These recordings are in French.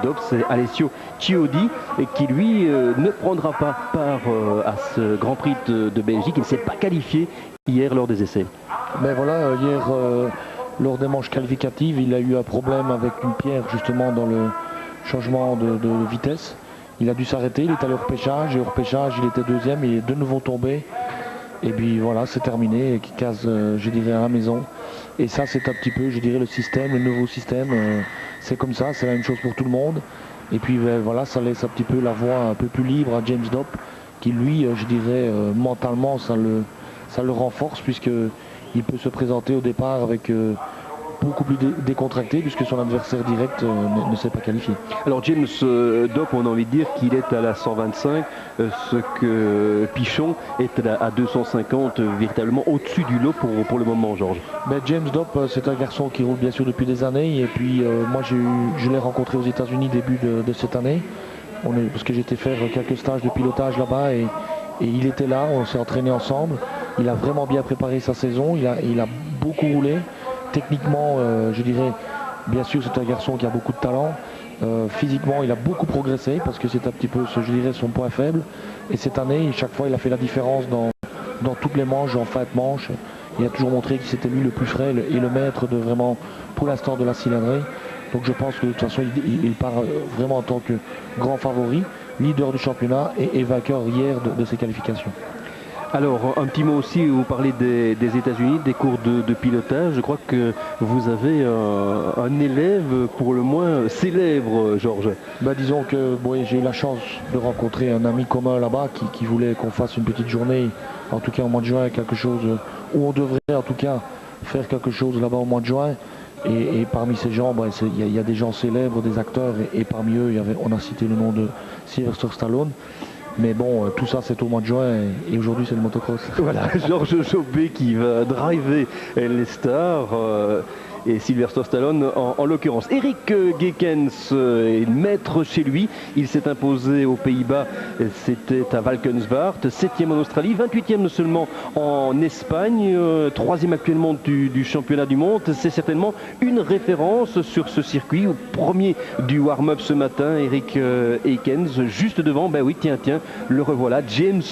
Dobbs, c'est Alessio Chiodi qui lui ne prendra pas part à ce Grand Prix de Belgique. Il ne s'est pas qualifié hier lors des essais. Mais voilà, hier lors des manches qualificatives, il a eu un problème avec une pierre justement dans le changement de vitesse. Il a dû s'arrêter, il est allé au repêchage et au repêchage il était deuxième, il est de nouveau tombé. Et puis voilà, c'est terminé, qui case, je dirais, à la maison. Et ça, c'est un petit peu, je dirais, le système, le nouveau système. C'est comme ça, c'est la même chose pour tout le monde. Et puis voilà, ça laisse un petit peu la voie un peu plus libre à James Dopp, qui lui, je dirais, mentalement, ça le renforce, puisqu'il peut se présenter au départ avec beaucoup plus décontracté, puisque son adversaire direct ne s'est pas qualifié. Alors James Dopp, on a envie de dire qu'il est à la 125, ce que Pichon est à 250, véritablement au-dessus du lot pour le moment, Georges. Ben, James Dopp, c'est un garçon qui roule bien sûr depuis des années, et puis moi je l'ai rencontré aux États-Unis début de cette année, parce que j'étais faire quelques stages de pilotage là-bas, et il était là, on s'est entraîné ensemble. Il a vraiment bien préparé sa saison, il a beaucoup roulé. Techniquement, je dirais, bien sûr, c'est un garçon qui a beaucoup de talent. Physiquement, il a beaucoup progressé parce que c'est un petit peu, je dirais, son point faible. Et cette année, chaque fois, il a fait la différence dans toutes les manches, en fin de manche. Il a toujours montré que c'était lui le plus frais et le maître de vraiment, pour l'instant, de la cylindrée. Donc je pense que de toute façon, il part vraiment en tant que grand favori, leader du championnat et vainqueur hier de ses qualifications. Alors, un petit mot aussi, vous parlez des États-Unis, des cours de pilotage. Je crois que vous avez un élève pour le moins célèbre, Georges. Ben, disons que j'ai eu la chance de rencontrer un ami commun là-bas qui voulait qu'on fasse une petite journée, en tout cas au mois de juin, quelque chose où on devrait en tout cas faire quelque chose là-bas au mois de juin. Et parmi ces gens, il y a des gens célèbres, des acteurs, et parmi eux, on a cité le nom de Sylvester Stallone. Mais bon, tout ça c'est au mois de juin et aujourd'hui c'est le motocross. Voilà, Georges Jobé qui va driver les stars et Sylvester Stallone en l'occurrence. Eric Gekens est maître chez lui. Il s'est imposé aux Pays-Bas, c'était à Valkenswaard, 7e en Australie, 28e seulement en Espagne, 3e actuellement du championnat du monde. C'est certainement une référence sur ce circuit. Au premier du warm-up ce matin, Eric Gekens, juste devant, ben oui, tiens, le revoilà, James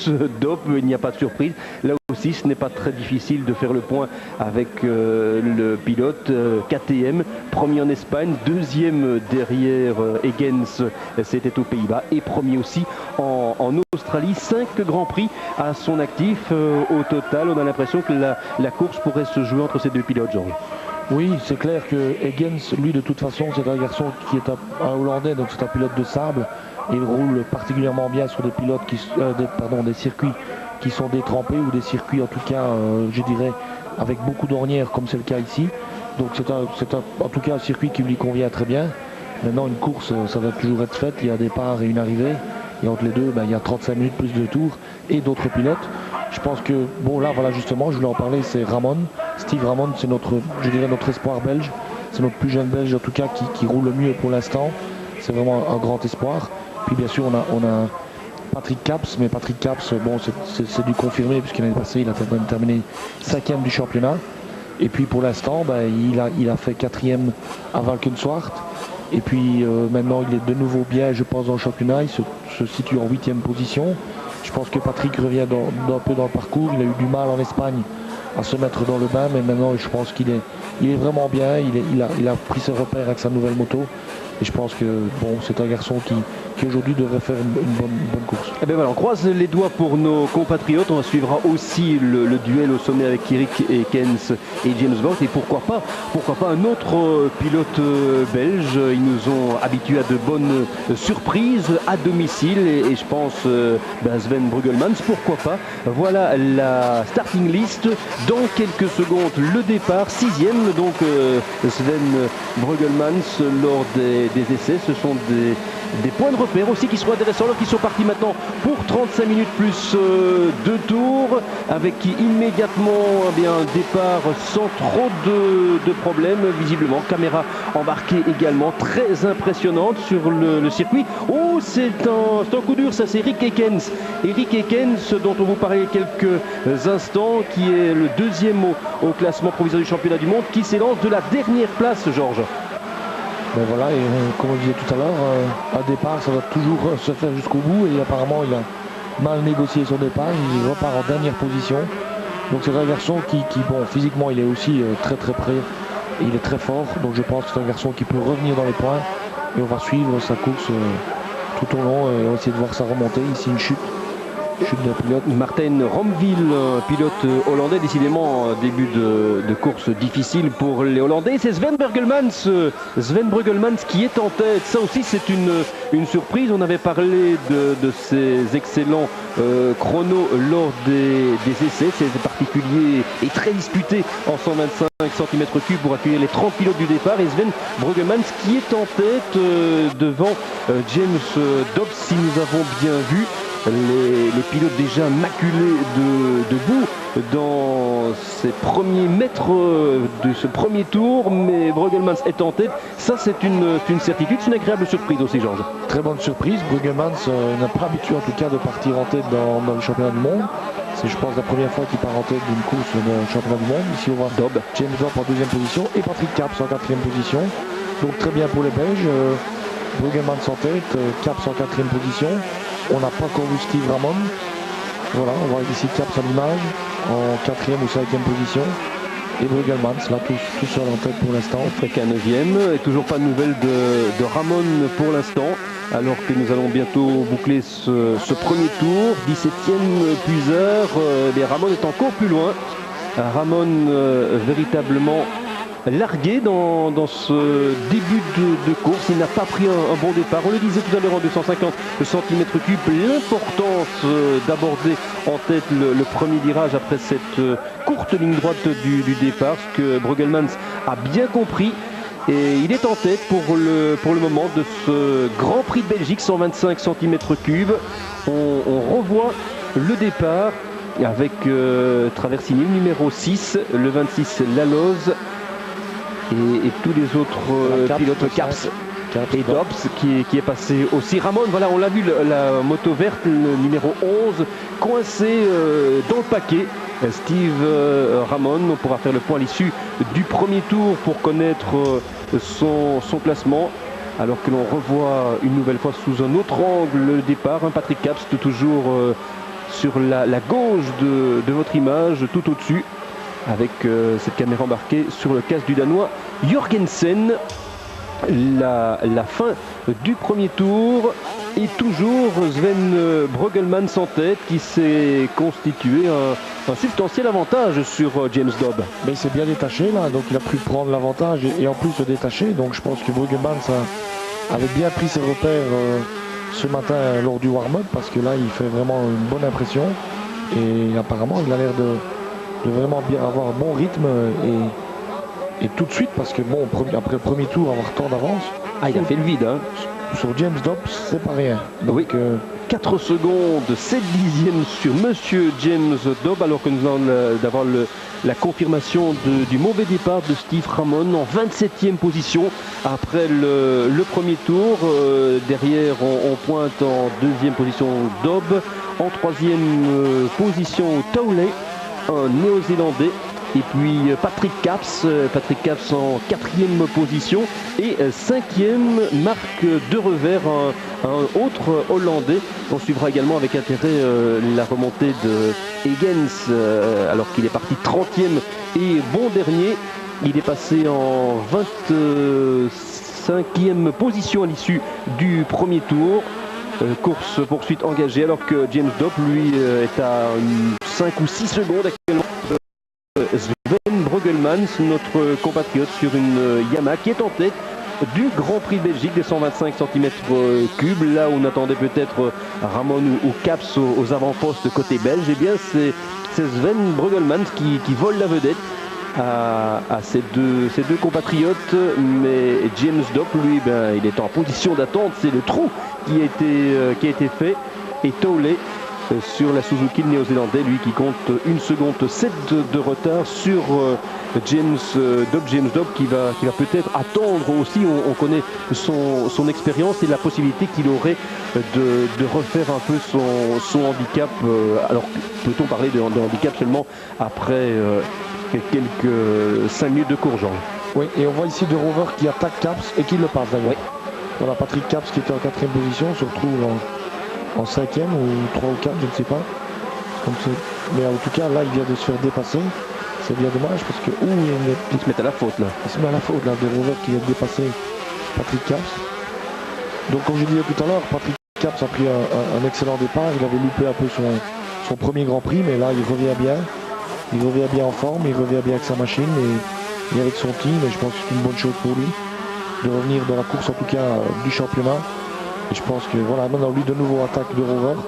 Dopp, il n'y a pas de surprise. Là aussi, ce n'est pas très difficile de faire le point avec le pilote KTM, premier en Espagne, deuxième derrière Ekens, c'était aux Pays-Bas, et premier aussi en Australie. 5 grands prix à son actif. Au total, on a l'impression que la course pourrait se jouer entre ces deux pilotes, Georges. Oui, c'est clair que Ekens, lui, de toute façon, c'est un garçon qui est un Hollandais, donc c'est un pilote de sable. Il roule particulièrement bien sur des pilotes des circuits qui sont détrempés ou des circuits en tout cas, je dirais, avec beaucoup d'ornières comme c'est le cas ici. Donc c'est en tout cas un circuit qui lui convient très bien. Maintenant une course, ça va toujours être faite, il y a un départ et une arrivée. Et entre les deux, il y a 35 minutes plus de tours et d'autres pilotes. Je pense que, bon là voilà justement, je voulais en parler, c'est Ramon. Steve Ramon, c'est notre espoir belge. C'est notre plus jeune belge en tout cas qui roule le mieux pour l'instant. C'est vraiment un grand espoir. Puis bien sûr on a Patrick Caps, mais Patrick Caps, bon c'est du confirmé puisque l'année passée il a quand même terminé 5e du championnat. Et puis pour l'instant il a fait 4e à Valkenswaard. Et puis maintenant il est de nouveau bien, je pense, dans le championnat, il se situe en 8e position. Je pense que Patrick revient un peu dans le parcours, il a eu du mal en Espagne à se mettre dans le bain, mais maintenant je pense qu'il est vraiment bien, il a pris ses repères avec sa nouvelle moto. Et je pense que bon, c'est un garçon qui aujourd'hui devrait faire une bonne course. Et bien voilà, on croise les doigts pour nos compatriotes. On suivra aussi le duel au sommet avec Eric Ekens et James Bond. Et pourquoi pas un autre pilote belge. Ils nous ont habitués à de bonnes surprises à domicile. Et je pense Sven Brugelmans, pourquoi pas. Voilà la starting list. Dans quelques secondes, le départ, 6e. Donc Sven Brugelmans lors des essais. Ce sont des points de repère aussi qui sont intéressants, alors qu'ils sont partis maintenant pour 35 minutes plus 2 tours, avec immédiatement un départ sans trop de problèmes, visiblement. Caméra embarquée également, très impressionnante sur le circuit. Oh, c'est un coup dur, ça, c'est Eric Ekens. Eric Ekens, dont on vous parlait quelques instants, qui est le 2e au classement provisoire du championnat du monde, qui s'élance de la dernière place, Georges. Mais voilà, et comme on disait tout à l'heure, un départ, ça doit toujours se faire jusqu'au bout. Et apparemment, il a mal négocié son départ. Il repart en dernière position. Donc c'est un garçon qui bon, physiquement, il est aussi très très prêt. Et il est très fort. Donc je pense que c'est un garçon qui peut revenir dans les points. Et on va suivre sa course tout au long. Et on va essayer de voir sa remontée. Ici, une chute de pilote. Martin Romville, pilote hollandais, décidément un début de course difficile pour les Hollandais. C'est Sven Bruggelmans qui est en tête. Ça aussi c'est une surprise. On avait parlé de ses excellents chronos lors des essais. C'est particulier et très disputé en 125 cm3 pour accueillir les 30 pilotes du départ. Et Sven Bruggelmans qui est en tête devant James Dobbs, si nous avons bien vu. Les pilotes déjà maculés de boue dans ces premiers mètres de ce premier tour, mais Bruggelmans est en tête. Ça c'est une certitude, c'est une agréable surprise aussi, Georges. Très bonne surprise. Bruggelmans n'a pas l'habitude en tout cas de partir en tête dans le championnat du monde. C'est je pense la première fois qu'il part en tête d'une course dans le championnat du monde. Ici on voit James Dobb en deuxième position et Patrick Caps en quatrième position. Donc très bien pour les Belges. Bruggelmans en tête, Caps en quatrième position. On n'a pas encore vu Steve Ramon. Voilà, on voit ici Caps à l'image, en quatrième ou cinquième position. Et Bruggelmans, là, tout seul en tête pour l'instant. On ferait qu'un neuvième. Et toujours pas de nouvelles de Ramon pour l'instant. Alors que nous allons bientôt boucler ce premier tour. 17e puiseur. Ramon est encore plus loin. Ramon véritablement largué dans ce début de course. Il n'a pas pris un bon départ. On le disait tout à l'heure en 250 cm3, l'importance d'aborder en tête le premier virage après cette courte ligne droite du départ, ce que Bruggelmans a bien compris. Et il est en tête pour le moment de ce Grand Prix de Belgique, 125 cm3. On revoit le départ avec Traversini, numéro 6, le 26 Laloz. Et tous les autres pilotes Caps et Dobbs qui est passé aussi. Ramon, voilà, on l'a vu, la moto verte, le numéro 11, coincé dans le paquet. Steve Ramon, on pourra faire le point à l'issue du premier tour pour connaître son classement. Alors que l'on revoit une nouvelle fois sous un autre angle le départ. Patrick Caps toujours sur la gauche de votre image, tout au-dessus, avec cette caméra embarquée sur le casque du Danois Jorgensen. La fin du premier tour et toujours Sven Bruggelmans en tête qui s'est constitué un substantiel avantage sur James Dobb. Mais il s'est bien détaché là, donc il a pu prendre l'avantage et en plus se détacher. Donc je pense que Bruggelmans avait bien pris ses repères ce matin lors du warm-up, parce que là il fait vraiment une bonne impression et apparemment il a l'air de vraiment bien avoir un bon rythme et tout de suite, parce que bon, après le premier tour avoir tant d'avance. Ah, il a fait le vide, hein. Sur James Dobbs, c'est pas rien. Donc, oui, 4 secondes, 7 dixièmes sur Monsieur James Dobb, alors que nous allons d'avoir la confirmation du mauvais départ de Steve Ramon en 27e position après le premier tour. Derrière, on pointe en 2e position Dobb, en 3e position Towley, un néo-zélandais. Et puis Patrick Caps en 4e position et 5e Marc de Revers, un autre Hollandais. On suivra également avec intérêt la remontée de Higgins alors qu'il est parti 30e et bon dernier. Il est passé en 25e position à l'issue du premier tour. Course poursuite engagée alors que James Dobb lui est à 5 ou 6 secondes actuellement. Sven Bruggelmans, notre compatriote sur une Yamaha qui est en tête du Grand Prix de Belgique des 125 cm3. Là où on attendait peut-être Ramon ou Caps aux avant-postes côté belge, et bien c'est Sven Bruggelmans qui vole la vedette à ses deux compatriotes. Mais James Dobb, lui, il est en position d'attente. C'est le trou qui a été fait. Et Towley sur la Suzuki, le néo-zélandais, lui qui compte 1 seconde 7 de retard sur James Dobb qui va peut-être attendre aussi. On connaît son expérience et la possibilité qu'il aurait de refaire un peu son handicap. Alors peut-on parler de handicap seulement après quelques 5 minutes de course, Jean? Oui, et on voit ici De Rover qui attaque Caps et qui le passe d'ailleurs. Oui. Voilà, Patrick Caps qui était en 4e position se retrouve en 5e ou 3 ou 4, je ne sais pas. Mais en tout cas, là, il vient de se faire dépasser. C'est bien dommage parce que il se met à la faute là. Il se met à la faute là, De Rover qui vient de dépasser Patrick Caps. Donc comme je disais tout à l'heure, Patrick Caps a pris un excellent départ. Il avait loupé un peu son premier Grand Prix, mais là il revient bien. Il revient bien en forme, il revient bien avec sa machine et avec son team. Et je pense que c'est une bonne chose pour lui de revenir dans la course en tout cas du championnat. Et je pense que voilà, maintenant lui de nouveau attaque De Rover.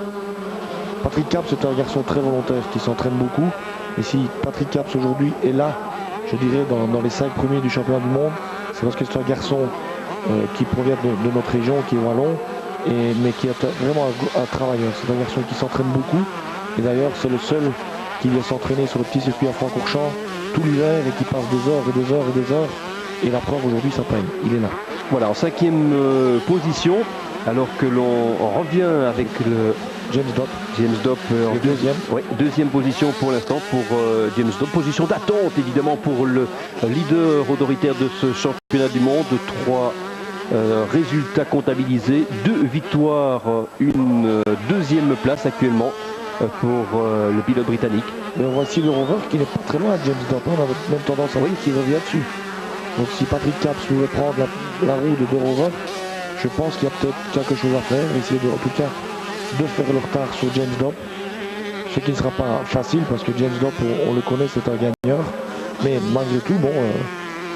Patrick Caps c'est un garçon très volontaire qui s'entraîne beaucoup. Et si Patrick Caps aujourd'hui est là, je dirais dans les 5 premiers du championnat du monde, c'est parce que c'est un garçon qui provient de notre région, qui est wallon, mais qui est vraiment un travailleur. C'est un garçon qui s'entraîne beaucoup. Et d'ailleurs c'est le seul qui vient s'entraîner sur le petit circuit à Francorchamps tout l'hiver et qui passe des heures et des heures et des heures. Et la preuve aujourd'hui ça paye, il est là. Voilà, en 5e position, alors que l'on revient avec le James Dopp. James Dopp en deuxième. Oui, 2e position pour l'instant pour James Dopp. Position d'attente évidemment pour le leader autoritaire de ce championnat du monde. 3 résultats comptabilisés, 2 victoires, une 2e place actuellement pour le pilote britannique. Mais voici le rover qui n'est pas très loin de James Dopp. On a même tendance à voir qu'il revient dessus. Donc si Patrick Caps pouvait prendre la roue de Rover, je pense qu'il y a peut-être quelque chose à faire. Essayer en tout cas de faire le retard sur James Dopp. Ce qui ne sera pas facile parce que James Dopp, on le connaît, c'est un gagneur. Mais malgré tout, bon,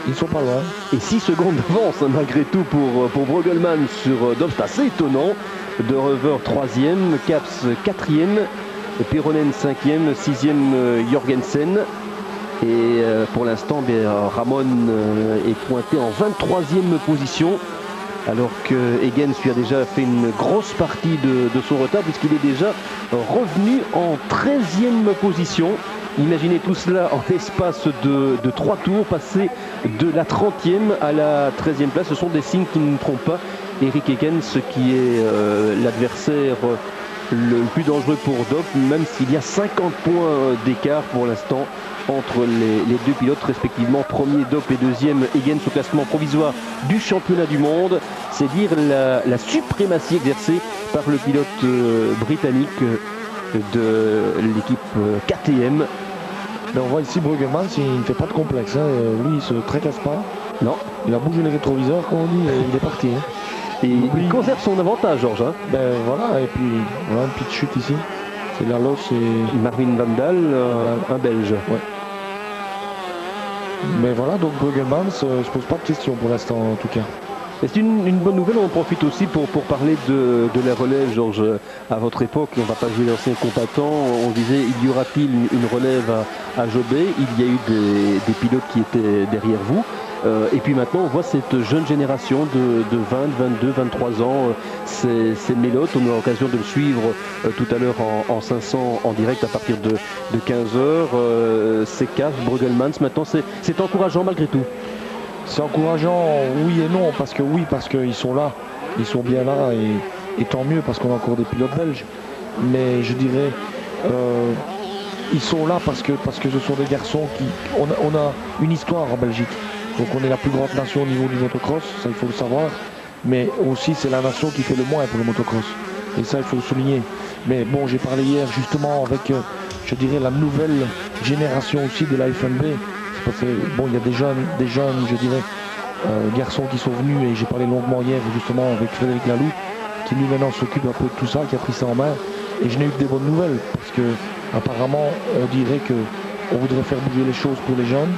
ils ne sont pas loin. Et 6 secondes d'avance malgré tout pour Bruggelmann sur Dopp, c'est assez étonnant. De Rover 3e, Caps 4e, Pironen 5e, 6e Jorgensen. Et pour l'instant, Ramon est pointé en 23e position. Alors que Higgins lui a déjà fait une grosse partie de son retard puisqu'il est déjà revenu en 13e position. Imaginez tout cela en l'espace de 3 tours, passer de la 30e à la 13e place. Ce sont des signes qui ne trompent pas. Eric Higgins qui est l'adversaire le plus dangereux pour Dopp, même s'il y a 50 points d'écart pour l'instant entre les 2 pilotes, respectivement premier Dopp et 2e Higgins au classement provisoire du championnat du monde. C'est dire la suprématie exercée par le pilote britannique de l'équipe KTM. Mais on voit ici Bruggelmann, il ne fait pas de complexe, hein. Lui il se tracasse pas. Non. Il a bougé les rétroviseurs comme on dit et il est parti. Hein. Et il conserve son avantage, Georges. Hein. Ben voilà, et puis voilà une petite chute ici. C'est Larlos et Marvin Vandal, un Belge. Ouais. Mais voilà, donc Bruggelmann se pose pas de questions pour l'instant en tout cas. C'est une bonne nouvelle, on en profite aussi pour parler de la relève, Georges. À votre époque, on ne va pas jouer l'ancien combattant, on disait, y aura-t-il une relève à Jobé? Il y a eu des pilotes qui étaient derrière vous. Et puis maintenant, on voit cette jeune génération de 20, 22, 23 ans, c'est Melot. On a l'occasion de le suivre tout à l'heure en 500 en direct à partir de 15h. C'est Caps, Bruggelmann, maintenant, c'est encourageant malgré tout. C'est encourageant, oui et non, parce qu'ils sont là, ils sont bien là, et tant mieux parce qu'on a encore des pilotes belges. Mais je dirais, ils sont là parce que ce sont des garçons qui... On a une histoire en Belgique. Donc on est la plus grande nation au niveau du motocross, ça il faut le savoir. Mais aussi c'est la nation qui fait le moins pour le motocross. Et ça il faut le souligner. Mais bon, j'ai parlé hier justement avec, je dirais, la nouvelle génération aussi de la FNB. Parce que, bon, il y a des jeunes, je dirais, garçons qui sont venus, et j'ai parlé longuement hier justement avec Frédéric Laloux, qui lui maintenant s'occupe un peu de tout ça, qui a pris ça en main. Et je n'ai eu que des bonnes nouvelles, parce que apparemment on dirait qu'on voudrait faire bouger les choses pour les jeunes.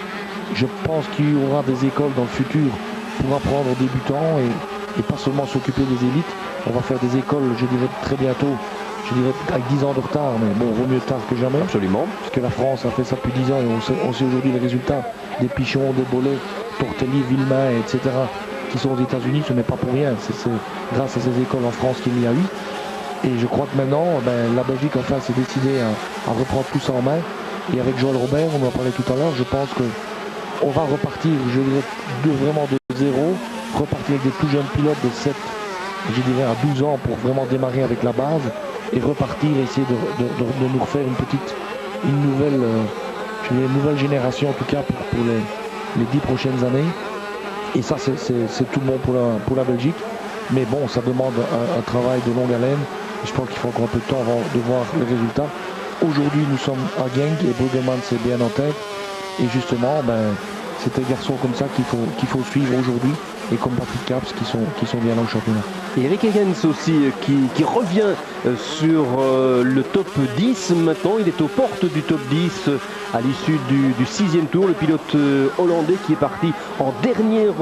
Je pense qu'il y aura des écoles dans le futur pour apprendre aux débutants et pas seulement s'occuper des élites. On va faire des écoles, je dirais, très bientôt. Je dirais avec 10 ans de retard, mais bon, vaut mieux tard que jamais. Absolument. Parce que la France a fait ça depuis 10 ans et on sait aujourd'hui les résultats des Pichons, des Bollets, Tortelli, Villemain, etc. qui sont aux États-Unis. Ce n'est pas pour rien. C'est grâce à ces écoles en France qu'il y a eu. Et je crois que maintenant, la Belgique enfin s'est décidée à reprendre tout ça en main. Et avec Joël Robert, on en parlait tout à l'heure, je pense qu'on va repartir, je dirais, vraiment de zéro, repartir avec des tout jeunes pilotes de 7, je dirais, à 12 ans pour vraiment démarrer avec la base. Et repartir, essayer de nous refaire une nouvelle génération en tout cas pour les 10 prochaines années. Et ça, c'est tout bon pour la Belgique. Mais bon, ça demande un travail de longue haleine. Je pense qu'il faut encore un peu de temps avant de voir les résultats. Aujourd'hui, nous sommes à Genk et Bruggemann c'est bien en tête. Et justement, c'est des garçons comme ça qu'il faut suivre aujourd'hui. Et comme Patrick Caps qui sont bien dans le championnat. Et Eric Higgins aussi qui revient sur le top 10 maintenant. Il est aux portes du top 10 à l'issue du 6e tour. Le pilote hollandais qui est parti en dernière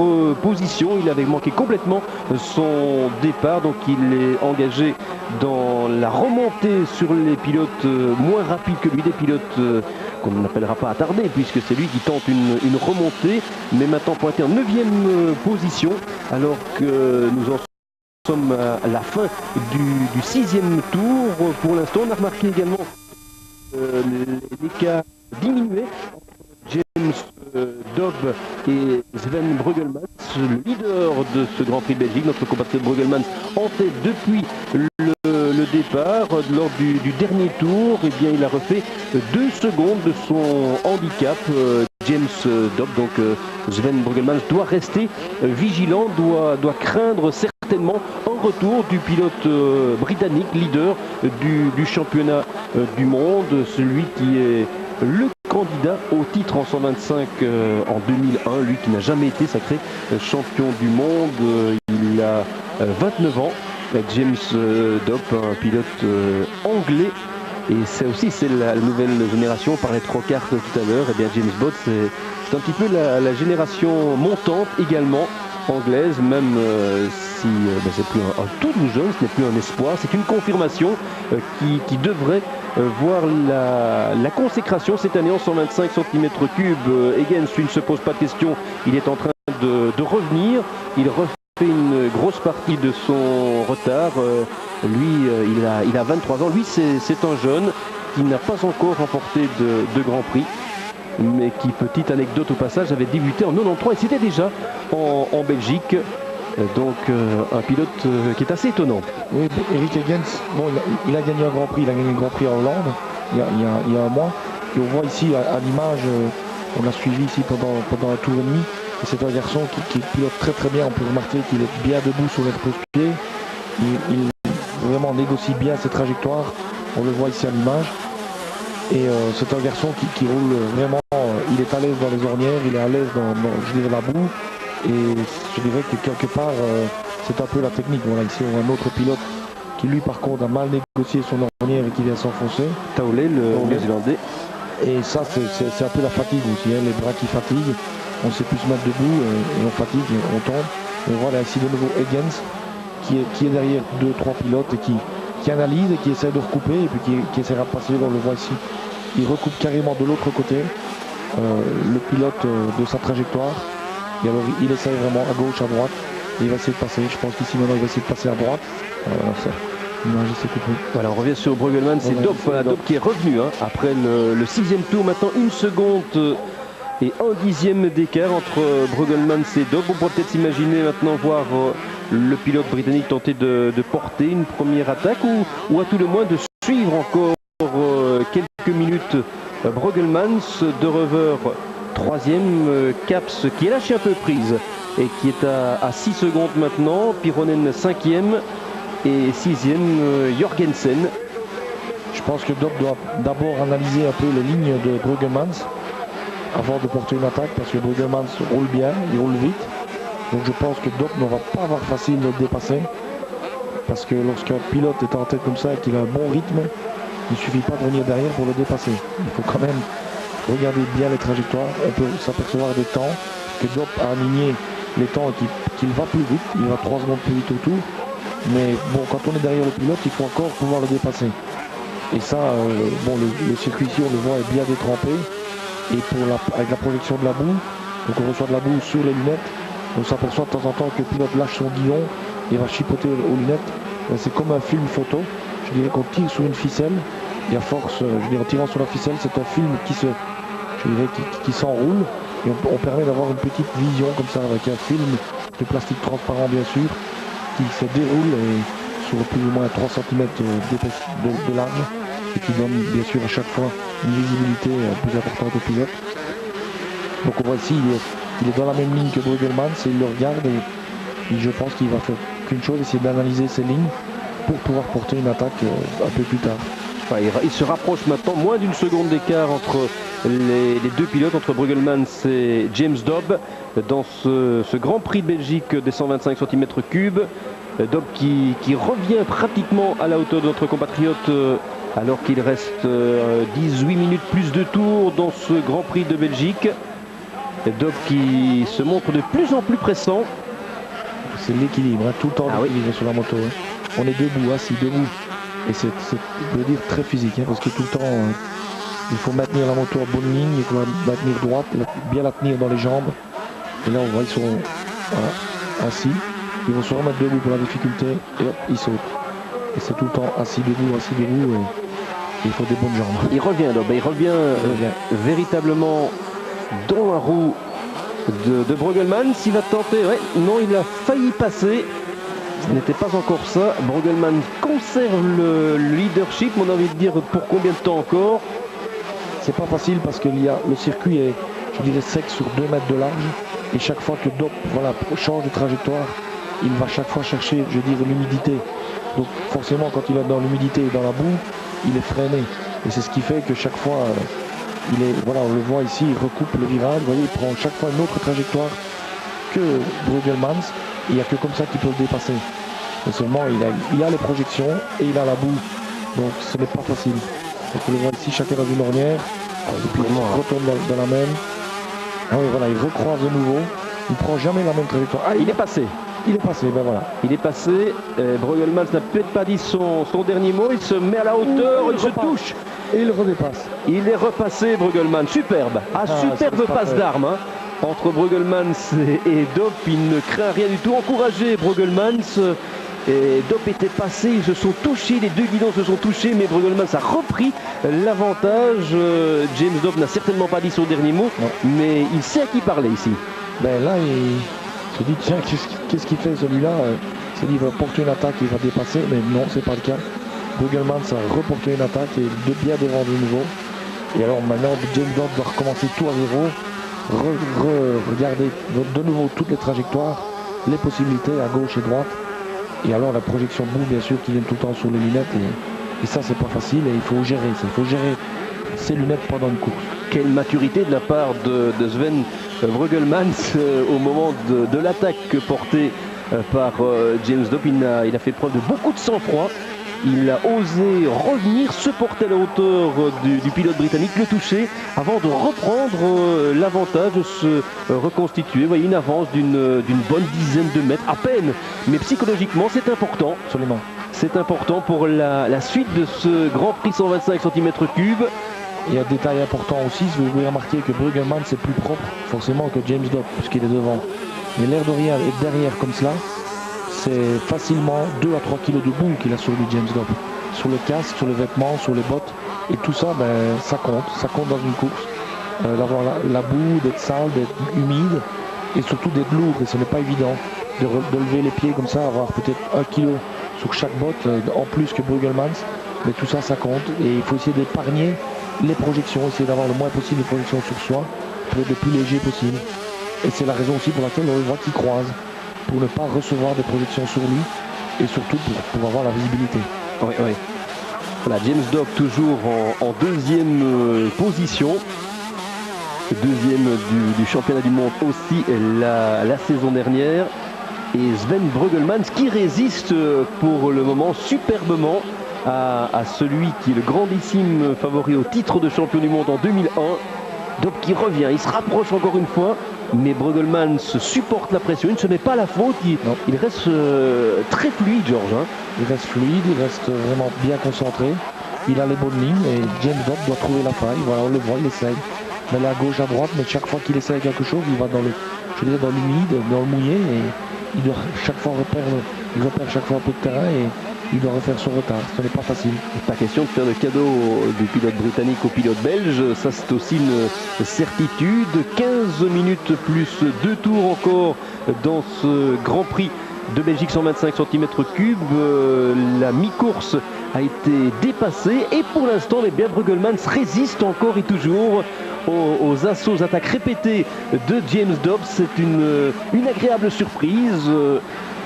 position. Il avait manqué complètement son départ. Donc il est engagé dans la remontée sur les pilotes moins rapides que lui. Des pilotes qu'on n'appellera pas attardés puisque c'est lui qui tente une remontée. Mais maintenant pointé en 9e position alors que nous en sommes à la fin du 6e tour. Pour l'instant, on a remarqué également l'écart diminuer entre James Dobb et Sven Bruggelmans, le leader de ce Grand Prix de Belgique. Notre compatriote Bruggelmans en tête depuis le départ. Lors du dernier tour, eh bien, il a refait 2 secondes de son handicap. James Dobb, donc Sven Bruggelmans doit rester vigilant, doit craindre certainement un retour du pilote britannique, leader du championnat du monde, celui qui est le candidat au titre en 125 en 2001, lui qui n'a jamais été sacré champion du monde. Il a 29 ans, James Dobb, un pilote anglais. Et c'est la nouvelle génération. On parlait de Rocard tout à l'heure. Et bien James Dobb, c'est un petit peu la génération montante également anglaise, même si c'est plus un tout jeune, ce n'est plus un espoir. C'est une confirmation qui devrait voir la consécration cette année en 125 cm3. Higgins, lui, ne se pose pas de questions. Il est en train de revenir. Il refait une grosse partie de son retard. Lui, il a 23 ans. Lui, c'est un jeune qui n'a pas encore remporté de Grand Prix, mais qui, petite anecdote au passage, avait débuté en 93 et c'était déjà en Belgique. Donc un pilote qui est assez étonnant. Oui, Eric Higgins, bon, il a gagné un Grand Prix. Il a gagné un Grand Prix en Hollande il y a un mois. Et on voit ici à l'image, on l'a suivi ici pendant un tour et demi. Et c'est un garçon qui pilote très très bien. On peut remarquer qu'il est bien debout sur les repose-pieds. Il vraiment négocie bien ses trajectoires. On le voit ici à l'image. Et c'est un garçon qui roule vraiment. Il est à l'aise dans les ornières, il est à l'aise dans je dirais, la boue. Et je dirais que quelque part, c'est un peu la technique. Voilà, ici on voit un autre pilote qui lui par contre a mal négocié son ornière et qui vient s'enfoncer. Taolé, le Néo-Zélandais. Et ça, c'est un peu la fatigue aussi, hein, les bras qui fatiguent. On ne sait plus se mettre debout et on fatigue, on tombe. Et voilà ici de nouveau Higgins qui est derrière 2-3 pilotes et qui analyse et qui essaie de recouper et puis qui essaiera de passer. On le voit ici, il recoupe carrément de l'autre côté le pilote de sa trajectoire. Et alors il essaye vraiment à gauche, à droite. Et il va essayer de passer. Je pense qu'ici maintenant il va essayer de passer à droite. Voilà, on revient sur Bruggelmans, c'est Dobb, Dobb qui est revenu après le 6e tour. Maintenant 1 seconde et 1/10 d'écart entre Bruggelmans et Dobb. On pourrait peut-être s'imaginer maintenant voir le pilote britannique tenter de porter une première attaque ou à tout le moins de suivre encore quelques minutes Bruggelmans. De Reuver 3e, Caps qui est lâché un peu prise et qui est à 6 secondes maintenant, Pironen 5e et 6e Jorgensen. Je pense que Dobb doit d'abord analyser un peu les lignes de Bruggelmans avant de porter une attaque, parce que Bruggelmans roule bien, il roule vite. Donc je pense que Dobb ne va pas avoir facile de le dépasser, parce que lorsqu'un pilote est en tête comme ça et qu'il a un bon rythme, il ne suffit pas de venir derrière pour le dépasser. Il faut quand même regarder bien les trajectoires. On peut s'apercevoir des temps que Dobb a aligné les temps et qu'il va plus vite, il va 3 secondes plus vite autour. Mais bon, quand on est derrière le pilote, il faut encore pouvoir le dépasser. Et ça, bon, le circuit ici, on le voit, est bien détrempé. Et avec la projection de la boue, donc on reçoit de la boue sur les lunettes, on s'aperçoit de temps en temps que le pilote lâche son guidon et va chipoter aux lunettes. C'est comme un film photo. Je dirais qu'on tire sur une ficelle et à force, je dirais en tirant sur la ficelle, c'est un film qui s'enroule et on permet d'avoir une petite vision comme ça avec un film de plastique transparent bien sûr qui se déroule sur plus ou moins 3 cm de large et qui donne bien sûr à chaque fois une visibilité plus importante au pilote. Donc on voit ici, il est dans la même ligne que Bruggelmans, et il le regarde et je pense qu'il va faire qu'une chose, essayer d'analyser ses lignes pour pouvoir porter une attaque un peu plus tard. Ouais, il se rapproche maintenant, moins d'une seconde d'écart entre les deux pilotes, entre Bruggelmans et James Dobb, dans ce Grand Prix de Belgique des 125 cm3. Dobb qui revient pratiquement à la hauteur de notre compatriote alors qu'il reste 18 minutes plus de tours dans ce Grand Prix de Belgique. Dobb qui se montre de plus en plus pressant. C'est l'équilibre, hein, tout le temps l'équilibre sur la moto. Hein. On est debout, assis, debout. Et c'est, je veux dire, très physique, hein, parce que tout le temps, il faut maintenir la moto en bonne ligne, il faut la maintenir droite, bien la tenir dans les jambes. Et là, on voit, ils sont assis. Ils vont se remettre debout pour la difficulté, et hop, ils sautent. Et c'est tout le temps assis, debout, et il faut des bonnes jambes. Il revient, Dobb, il revient véritablement dans la roue de Bruggelmans. Il va tenter, non, il a failli passer. Ce n'était pas encore ça. Bruggelmans conserve le leadership, on a envie de dire pour combien de temps encore? C'est pas facile parce que le circuit est, je dirais, sec sur 2 mètres de large. Et chaque fois que Dobb change de trajectoire, il va chaque fois chercher, je dirais, l'humidité. Donc forcément, quand il est dans l'humidité et dans la boue, il est freiné. Et c'est ce qui fait que chaque fois, on le voit ici, il recoupe le virage. Vous voyez, il prend chaque fois une autre trajectoire que Bruggelmans. Il n'y a que comme ça qu'il peut le dépasser. Et seulement, il a les projections et il a la boue. Donc ce n'est pas facile. Donc on le voit ici, chacun dans une ornière. Et puis il retourne dans la même. Ah oui, voilà, il recroise de nouveau. Il ne prend jamais la même trajectoire. Ah, il est passé. Il est passé, ben voilà. Il est passé. Bruggelmans n'a peut-être pas dit son dernier mot. Il se met à la hauteur, il se touche. Et il redépasse. Il est repassé, Bruggelmans. Superbe. Superbe passe d'armes. Hein. Entre Bruggelmans et Dobb, il ne craint rien du tout. Encouragé, Bruggelmans. Et Dobb était passé, ils se sont touchés, les deux guidons se sont touchés, mais Bruggelmans a repris l'avantage. James Dobb n'a certainement pas dit son dernier mot, mais il sait à qui parler ici. Ben là, il se dit, tiens, qu'est-ce qu'il fait celui-là? Il se dit, il va porter une attaque, il va dépasser, mais non, c'est pas le cas. Bruggelmans a reporté une attaque et bien devant de nouveau. Et alors maintenant, James Dobb va recommencer tout à zéro. Regarder de nouveau toutes les trajectoires, les possibilités à gauche et droite, et alors la projection boue bien sûr qui vient tout le temps sur les lunettes, et ça c'est pas facile, et il faut gérer ça, il faut gérer ses lunettes pendant une course. Quelle maturité de la part de Sven Bruggelmans au moment de l'attaque portée par James Dobb. Il a fait preuve de beaucoup de sang-froid. Il a osé revenir, se porter à la hauteur du pilote britannique, le toucher, avant de reprendre l'avantage, de se reconstituer. Vous voyez, une avance d'une bonne dizaine de mètres, à peine. Mais psychologiquement, c'est important. Absolument. C'est important pour la suite de ce Grand Prix 125 cm3. Et un détail important aussi, vous pouvez remarquer que Bruggelmans c'est plus propre, forcément, que James Dobb, puisqu'il est devant. Mais l'air de rien est derrière comme cela. C'est facilement 2 à 3 kg de boue qu'il a sur lui, James Dobb. Sur le casque, sur les vêtements, sur les bottes. Et tout ça, ça compte dans une course. D'avoir la boue, d'être sale, d'être humide et surtout d'être lourd. Et ce n'est pas évident de lever les pieds comme ça, avoir peut-être 1 kg sur chaque botte, en plus que Bruggelmans. Mais tout ça, ça compte. Et il faut essayer d'épargner les projections, essayer d'avoir le moins possible de projections sur soi pour être le plus léger possible. Et c'est la raison aussi pour laquelle on le voit qu'il croise, pour ne pas recevoir des projections sur lui et surtout pour avoir la visibilité. Oui. Voilà, James Dobb toujours en deuxième position. Deuxième du championnat du monde aussi la saison dernière. Et Sven Bruggelmans qui résiste pour le moment superbement à celui qui est le grandissime favori au titre de champion du monde en 2001. Dobb qui revient, il se rapproche encore une fois. Mais Bruggelmans supporte la pression, il ne se met pas à la faute, il reste très fluide, Georges. Hein. Il reste fluide, il reste vraiment bien concentré, il a les bonnes lignes et James Dobb doit trouver la faille. Voilà, on le voit, il essaye d'aller à gauche, à droite, mais chaque fois qu'il essaye quelque chose, il va dans l'humide, dans le mouillé, et il doit chaque fois repère chaque fois un peu de terrain et il doit refaire son retard. Ce n'est pas facile. Pas question de faire le cadeau du pilote britannique au pilote belge, ça c'est aussi une certitude. 15 minutes plus 2 tours encore dans ce Grand Prix de Belgique 125 cm3. La mi-course a été dépassée et pour l'instant les bien Bruggelmans résistent encore et toujours aux assauts, aux attaques répétées de James Dobbs. C'est une agréable surprise.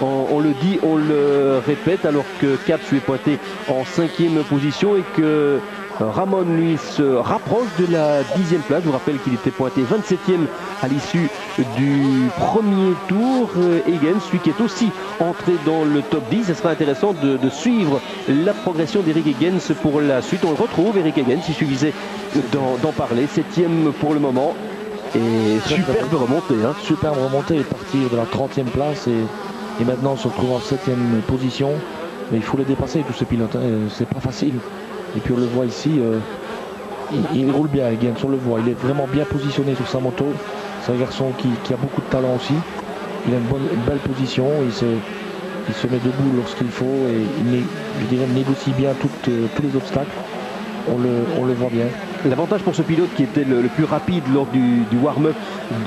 On le dit, on le répète, alors que Caps lui est pointé en 5e position et que Ramon lui se rapproche de la 10e place. Je vous rappelle qu'il était pointé 27e à l'issue du premier tour. Higgins, celui qui est aussi entré dans le top 10. Ce sera intéressant de suivre la progression d'Eric Higgins pour la suite. On le retrouve, Eric Higgins, il suffisait d'en parler. 7e pour le moment. Et superbe remontée. Superbe remontée, partir de la 30e place et maintenant on se retrouve en 7e position. Mais il faut les dépasser, tous ces pilotes. C'est pas facile. Et puis on le voit ici, il roule bien, Higgins, on le voit. Il est vraiment bien positionné sur sa moto. C'est un garçon qui a beaucoup de talent aussi. Il a une belle position. Il se met debout lorsqu'il faut et il négocie bien tous les obstacles. On le voit bien. L'avantage pour ce pilote qui était le plus rapide lors du warm-up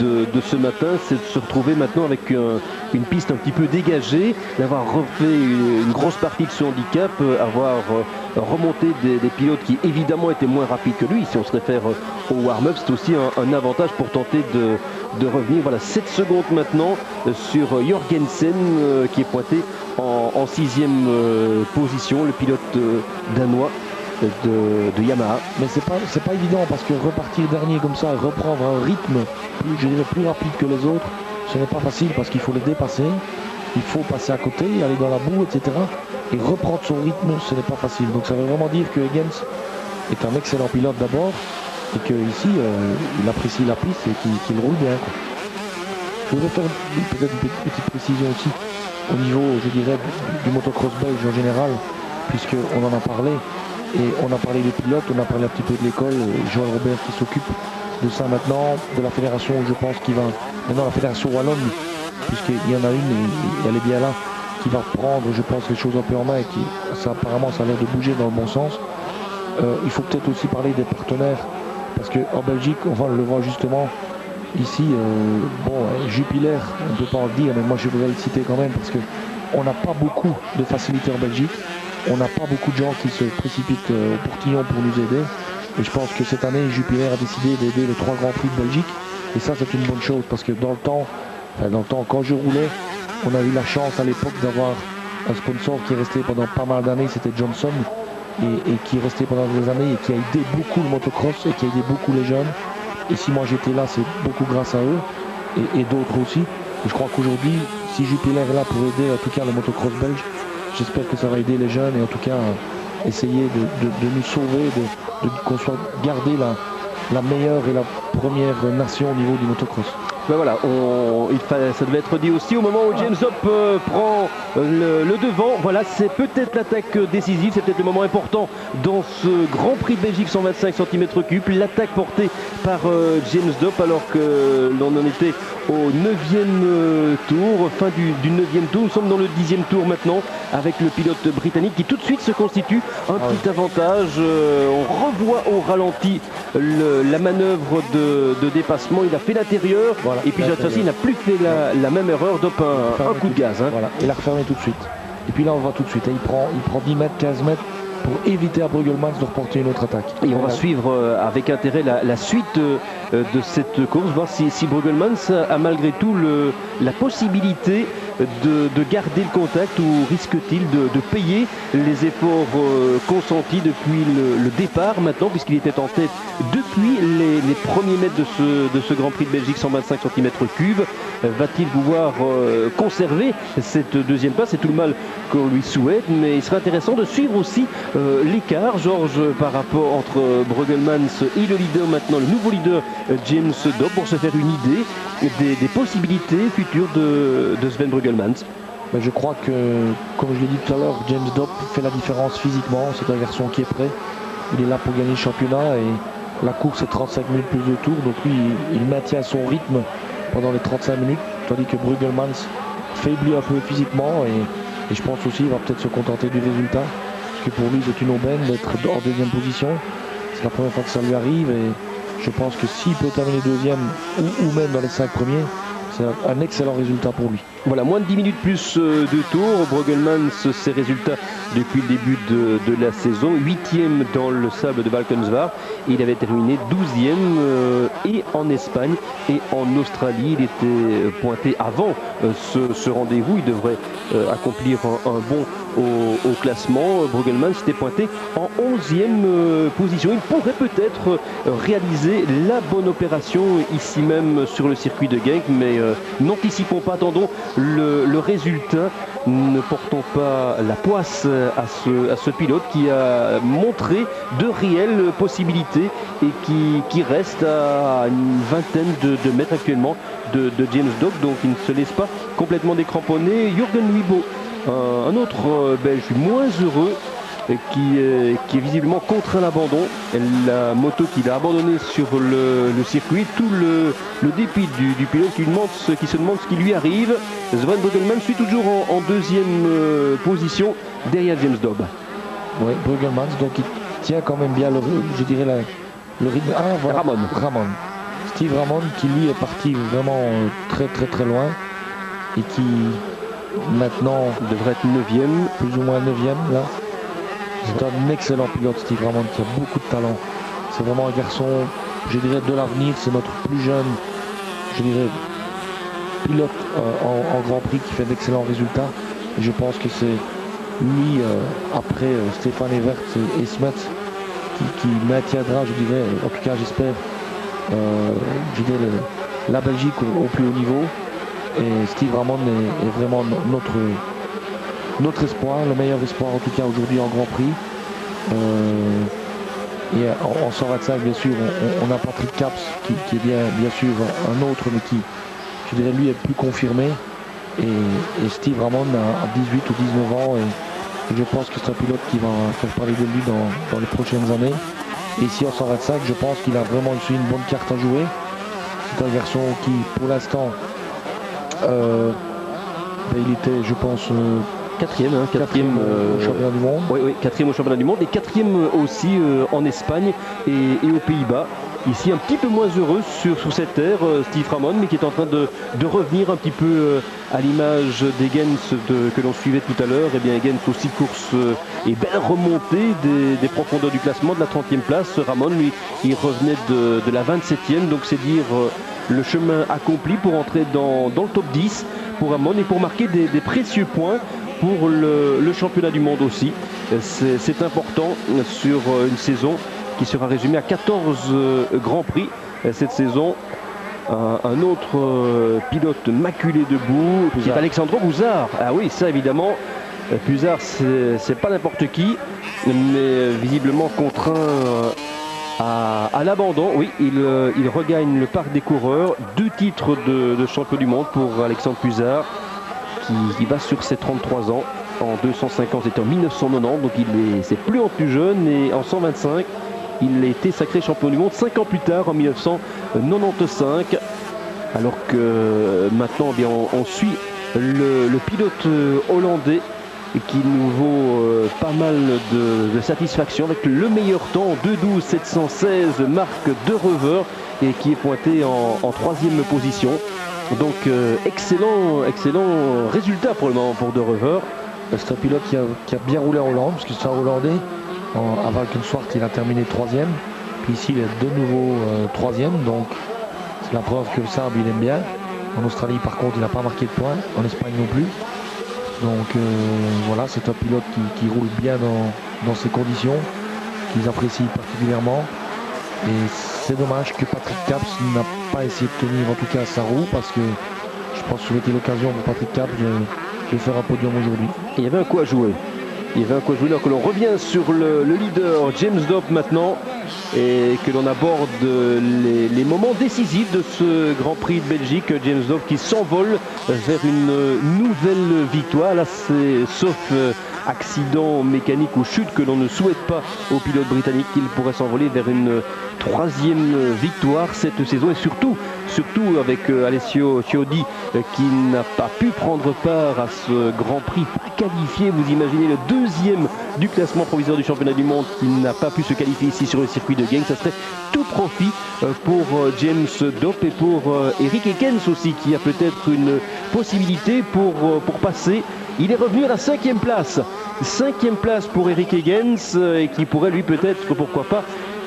de ce matin, c'est de se retrouver maintenant avec une piste un petit peu dégagée, d'avoir refait une grosse partie de son handicap, avoir remonté des pilotes qui évidemment étaient moins rapides que lui. Si on se réfère au warm-up, c'est aussi un avantage pour tenter de revenir. Voilà, 7 secondes maintenant sur Jorgensen qui est pointé en 6e position, le pilote danois de Yamaha. Mais c'est pas évident parce que repartir dernier comme ça, reprendre un rythme plus rapide que les autres, ce n'est pas facile parce qu'il faut le dépasser, il faut passer à côté, aller dans la boue, etc. Et reprendre son rythme, ce n'est pas facile. Donc ça veut vraiment dire que Higgins est un excellent pilote d'abord et qu'ici il apprécie la piste et qu'il roule bien. Je voudrais faire peut-être une petite précision aussi au niveau, je dirais, du motocross belge en général, puisqu'on en a parlé. Et on a parlé des pilotes, on a parlé un petit peu de l'école, Joël Robert qui s'occupe de ça maintenant, de la fédération, je pense qu'il va, maintenant la fédération wallonne, puisqu'il y en a une et elle est bien là, qui va prendre, je pense, les choses un peu en main et apparemment ça a l'air de bouger dans le bon sens. Il faut peut-être aussi parler des partenaires, parce qu'en Belgique, on le voit justement, ici, Jupiler, on ne peut pas en le dire, mais moi je voudrais le citer quand même, parce qu'on n'a pas beaucoup de facilité en Belgique. On n'a pas beaucoup de gens qui se précipitent au portillon pour nous aider. Et je pense que cette année, Jupiler a décidé d'aider les 3 Grands Prix de Belgique. Et ça, c'est une bonne chose parce que dans le temps, quand je roulais, on a eu la chance à l'époque d'avoir un sponsor qui est resté pendant pas mal d'années, c'était Johnson, et qui est resté pendant des années et qui a aidé beaucoup le motocross et qui a aidé beaucoup les jeunes. Et si moi j'étais là, c'est beaucoup grâce à eux et d'autres aussi. Et je crois qu'aujourd'hui, si Jupiler est là pour aider en tout cas le motocross belge, j'espère que ça va aider les jeunes et en tout cas essayer de nous sauver, qu'on soit gardé la meilleure et la première nation au niveau du motocross. Ben voilà, ça devait être dit aussi au moment où James Dobb prend le devant. Voilà, c'est peut-être l'attaque décisive, c'est peut-être le moment important dans ce Grand Prix de Belgique 125 cm3. L'attaque portée par James Dobb alors que l'on en était au 9e tour, fin du 9e tour. Nous sommes dans le 10e tour maintenant avec le pilote britannique qui tout de suite se constitue un petit avantage. On revoit au ralenti la manœuvre de dépassement. Il a fait l'intérieur. Voilà, et puis cette fois-ci, il n'a plus fait la même erreur, Dobb un coup de gaz. Voilà, il a refermé tout de suite. Et puis là, on voit tout de suite, il prend 10 mètres, 15 mètres pour éviter à Bruggelmans de reporter une autre attaque. Et on va suivre avec intérêt la suite de cette course, voir si Bruggelmans a malgré tout la possibilité de garder le contact ou risque-t-il de payer les efforts consentis depuis le départ maintenant, puisqu'il était en tête depuis les premiers mètres de ce Grand Prix de Belgique 125 cm3. Va-t-il pouvoir conserver cette deuxième place? C'est tout le mal qu'on lui souhaite, mais il serait intéressant de suivre aussi l'écart, Georges, par rapport entre Bruggelmans et le leader maintenant, le nouveau leader James Dobb, pour se faire une idée des possibilités futures de Sven Bruggelmans. Je crois que, comme je l'ai dit tout à l'heure, James Dobb fait la différence physiquement. C'est un garçon qui est prêt. Il est là pour gagner le championnat et la course est 35 minutes plus de tours. Donc lui, il maintient son rythme pendant les 35 minutes, tandis que Bruggelmans faiblit un peu physiquement et je pense aussi qu'il va peut-être se contenter du résultat. Parce que pour lui, c'est une aubaine d'être en deuxième position. C'est la première fois que ça lui arrive et je pense que s'il peut terminer deuxième ou même dans les 5 premiers, c'est un excellent résultat pour lui. Voilà, moins de 10 minutes plus de tours. Bruggelmans, ses résultats depuis le début de la saison. 8e dans le sable de Valkenswaard. Il avait terminé 12e et en Espagne et en Australie. Il était pointé avant ce rendez-vous. Il devrait accomplir un bond au classement. Bruggelmans s'était pointé en 11e position. Il pourrait peut-être réaliser la bonne opération ici même sur le circuit de Genk, mais n'anticipons pas, attendons le résultat. Ne portons pas la poisse à ce pilote qui a montré de réelles possibilités et qui reste à une vingtaine de mètres actuellement de James Dock, donc il ne se laisse pas complètement décramponner. Jürgen Wibo, un autre Belge moins heureux, qui est visiblement contraint à l'abandon. La moto qu'il a abandonnée sur le circuit, tout le dépit du pilote qui se demande ce qui lui arrive. Sven Bruggelmans suit toujours en deuxième position derrière James Dobb. Oui, Bruggelmans, donc il tient quand même bien le rythme. Ah, voilà. Ramon. Steve Ramon qui lui est parti vraiment très loin et qui maintenant devrait être 9e, plus ou moins 9e là. C'est un excellent pilote, Steve Ramon, qui a beaucoup de talent. C'est vraiment un garçon, je dirais, de l'avenir. C'est notre plus jeune, je dirais, pilote en Grand Prix qui fait d'excellents résultats. Et je pense que c'est lui, après Stéphane Evert et Smet, qui maintiendra, je dirais, en tout cas j'espère, la Belgique au plus haut niveau. Et Steve Ramon est vraiment notre espoir, le meilleur espoir en tout cas aujourd'hui en Grand Prix. Et en 125 bien sûr on a Patrick Caps qui est bien sûr un autre, mais qui, je dirais, lui est plus confirmé. Et Steve Ramon a 18 ou 19 ans et je pense que c'est un pilote qui va faire parler de lui dans les prochaines années. Et ici en 125 je pense qu'il a vraiment aussi une bonne carte à jouer. C'est un garçon qui pour l'instant il était, je pense, quatrième au championnat du monde. Oui, quatrième au championnat du monde et quatrième aussi en Espagne et aux Pays-Bas. Ici un petit peu moins heureux sur cette terre, Steve Ramon, mais qui est en train de revenir un petit peu à l'image d'Egens que l'on suivait tout à l'heure. Et bien Egens aussi course et belle remontée des profondeurs du classement, de la 30e place. Ramon, lui, il revenait de la 27e, donc c'est dire le chemin accompli pour entrer dans le top 10 pour Ramon et pour marquer des précieux points pour le championnat du monde aussi. C'est important sur une saison qui sera résumée à 14 Grands Prix cette saison. Un autre pilote maculé debout, qui est Alexandre Bouzard. Ah oui, ça évidemment, Bouzard c'est pas n'importe qui, mais visiblement contraint à l'abandon. Oui, il regagne le parc des coureurs. 2 titres de champion du monde pour Alexandre Bouzard, qui va sur ses 33 ans. En 250, c'était en 1990, donc c'est plus en plus jeune. Et en 125, il a été sacré champion du monde 5 ans plus tard, en 1995. Alors que maintenant, eh bien, on suit le pilote hollandais qui nous vaut pas mal de satisfaction avec le meilleur temps, 2:12.716, marque de Rever, et qui est pointé en 3e position. Donc excellent résultat pour le moment pour De Rever. C'est un pilote qui a bien roulé en Hollande, parce que c'est un Hollandais. À Valkenswaard, il a terminé 3e. Puis ici, il est de nouveau 3e. Donc, c'est la preuve que le Sarbe, il aime bien. En Australie, par contre, il n'a pas marqué de points. En Espagne non plus. Donc, voilà, c'est un pilote qui roule bien dans ces conditions, qu'ils apprécient particulièrement. Et c'est dommage que Patrick Caps n'a pas essayé de tenir, en tout cas, sa roue, parce que je pense que ça aurait été l'occasion pour Patrick Caps de faire un podium aujourd'hui. Il y avait un coup à jouer. Alors que l'on revient sur le leader James Dobb maintenant et que l'on aborde les moments décisifs de ce Grand Prix de Belgique. James Dobb qui s'envole vers une nouvelle victoire. Là, c'est sauf accident mécanique ou chute que l'on ne souhaite pas au pilote britannique, qu'il pourrait s'envoler vers une 3e victoire cette saison, et surtout avec Alessio Chiodi qui n'a pas pu prendre part à ce Grand Prix, pas qualifié. Vous imaginez, le 2e du classement provisoire du championnat du monde qui n'a pas pu se qualifier ici sur le circuit circuit de Genk. Ça serait tout profit pour James Dopp et pour Eric Ekens aussi, qui a peut-être une possibilité pour passer. Il est revenu à la 5e place. 5e place pour Eric Ekens et qui pourrait lui peut-être, pourquoi pas,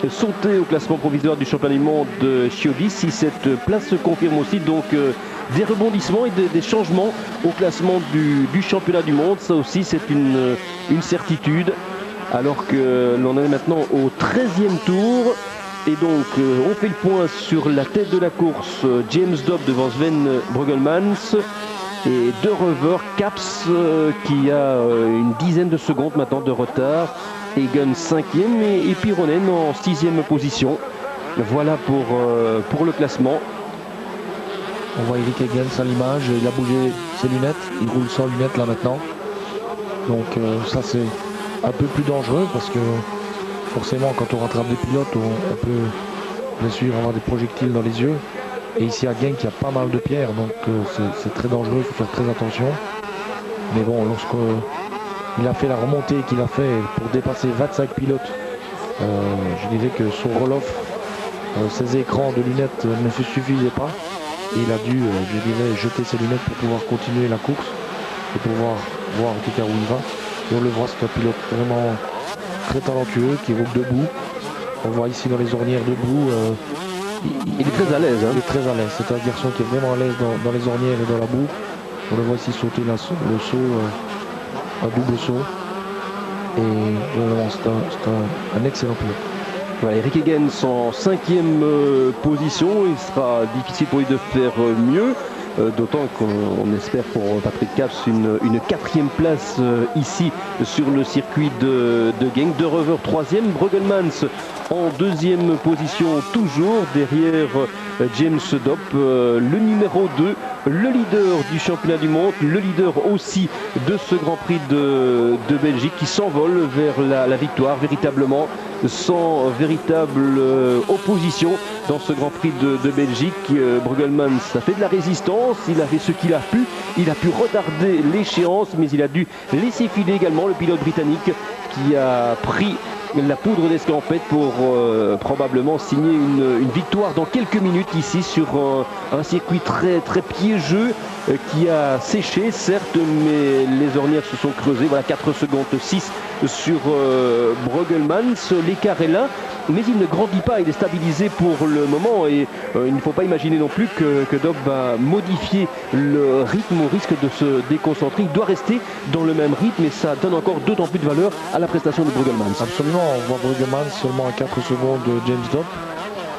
sauter au classement provisoire du championnat du monde de Chiodi si cette place se confirme aussi. Donc des rebondissements et des changements au classement du championnat du monde. Ça aussi c'est une certitude. Alors que l'on est maintenant au 13e tour. Et donc on fait le point sur la tête de la course. James Dopp devant Sven Bruggelmans. Et De Reuver, Caps qui a une dizaine de secondes maintenant de retard. Egan 5e et Pironen en 6e position. Voilà pour le classement. On voit Eric Ekens à l'image, il a bougé ses lunettes, il roule sans lunettes là maintenant. Donc ça c'est un peu plus dangereux parce que forcément quand on rattrape des pilotes on peut bien sûr avoir des projectiles dans les yeux. Et ici à Genk il y a pas mal de pierres donc c'est très dangereux, il faut faire très attention. Mais bon, lorsqu'il a fait la remontée qu'il a fait pour dépasser 25 pilotes, je dirais que son roll-off, ses écrans de lunettes ne se suffisaient pas. Et il a dû, je dirais, jeter ses lunettes pour pouvoir continuer la course et pouvoir voir en tout cas où il va. Et on le voit, c'est un pilote vraiment très talentueux qui roule debout. On voit ici dans les ornières debout. Il est très à l'aise. Il est très à l'aise. C'est un garçon qui est vraiment à l'aise dans les ornières et dans la boue. On le voit ici sauter le saut, un double saut. Et vraiment, c'est un excellent pilote. Voilà, Eric Ekens en 5e position. Il sera difficile pour lui de faire mieux. D'autant qu'on espère pour Patrick Caps une 4e place ici sur le circuit de Genk. De Reuver 3e, Bruggelmans en 2e position toujours derrière James Dopp, le numéro 2, le leader du championnat du monde, le leader aussi de ce Grand Prix de Belgique qui s'envole vers la victoire véritablement, sans véritable opposition dans ce Grand Prix de Belgique. Bruggelmans a fait de la résistance, il a fait ce qu'il a pu, il a pu retarder l'échéance, mais il a dû laisser filer également le pilote britannique qui a pris la poudre d'escampette pour probablement signer une victoire dans quelques minutes ici sur un circuit très très piégeux qui a séché certes, mais les ornières se sont creusées. Voilà, 4 secondes 6 sur Bruggelmans. L'écart est là, mais il ne grandit pas, il est stabilisé pour le moment et il ne faut pas imaginer non plus que Dopp va modifier le rythme au risque de se déconcentrer. Il doit rester dans le même rythme et ça donne encore d'autant plus de valeur à la prestation de Bruggelmans. Absolument, on voit Bruggelmans seulement à 4 secondes de James Dopp,